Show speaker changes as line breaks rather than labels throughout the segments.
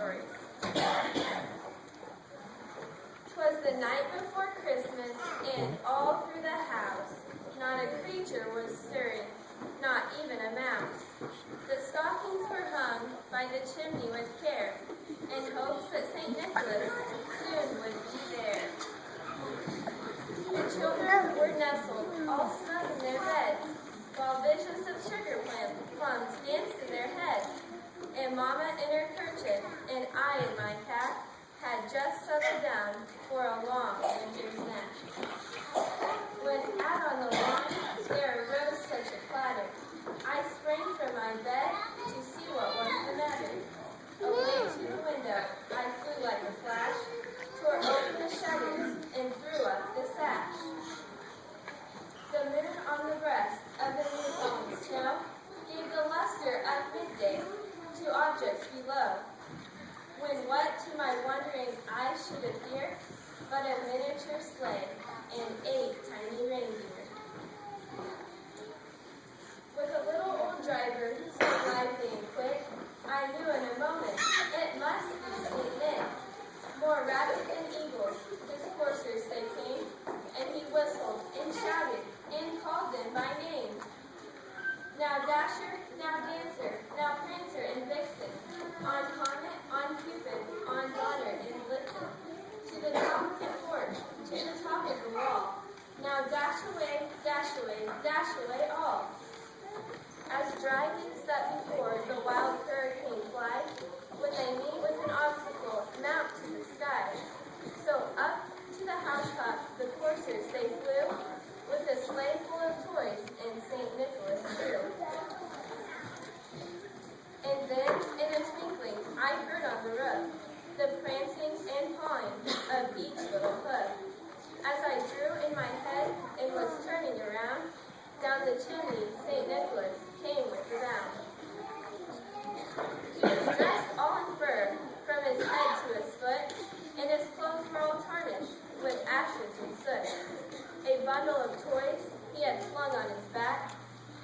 stories. 'Twas the night before Christmas, and all through the house not a creature was stirring, not even a mouse. The stockings were hung by the chimney with care, in hopes that St. Nicholas soon would be there. The children were nestled all snug in their beds, while visions of sugar plums danced in their heads. And Mama in her kerchief, and I in my cap, had just settled down for a long winter's nap. When out on the lawn there arose such a clatter, I sprang from my bed to see what was the matter. Away to the window I flew like a flash, tore open the shutters, and threw up the sash. The moon on the breast of the new fallen snow gave the luster of midday to objects below, when what to my wondering eyes should appear but a miniature sleigh and 8 tiny reindeer. With a little old driver, so lively and quick, I knew in a moment it must be St. Nick. More rapid than eagles, his coursers they came, and he whistled and shouted and called them by name. Now Dasher, now Dancer, now Prancer and Vixen, on Comet, on Cupid, on Donner and Blitzen, to the top of the porch, to the top of the wall. Now dash away all. As dragons that before the wild hurricane fly, when they meet with an obstacle, mount to the sky. So up to the housetop the coursers they flew, with a sleigh full of toys and St. Nicholas too. And then, in a twinkling, I heard on the roof the prancing and pawing of each little hoof. As I drew in my head and was turning around, down the chimney St. Nicholas came with a bound. He was dressed all in fur, from his head to his foot, and his clothes were all tarnished with ashes and soot. A bundle of toys he had flung on his back,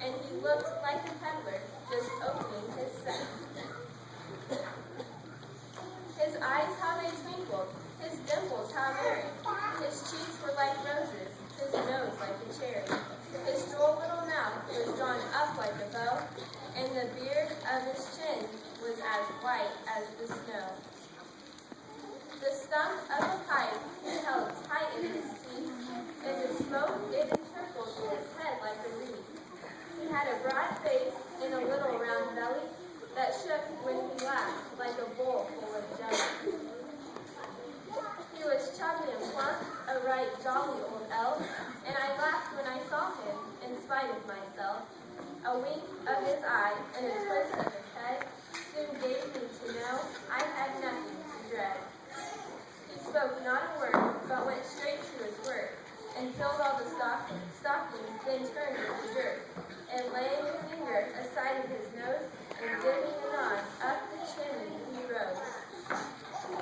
and he looked like a peddler just opening his sack. His eyes how they twinkled, his dimples how merry, his cheeks were like roses, his nose like a cherry. His droll little mouth was drawn up like a bow, and the beard of his chin was as white as the snow. The stump of a pipe he held tight in his teeth, and the smoke it encircled his head like a wreath. He had a broad face and a little round belly that shook when he laughed like a bowl full of jelly. He was chubby and plump, a right jolly old elf, and I laughed when I saw him, in spite of myself. A wink of his eye and a twist of his head soon gave me to know I had nothing to dread. He spoke not a word, but went straight to his work, and filled all the stockings, then turned with a jerk, and laying a finger aside of his nose, and giving a nod, up the chimney he rose.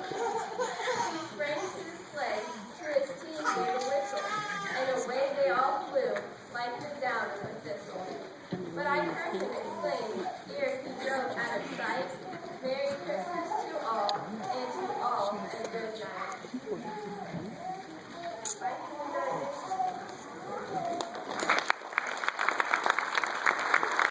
He sprang to the sleigh, to his team gave a whistle, and away they all flew, like the down of a thistle. But I heard him exclaim, ere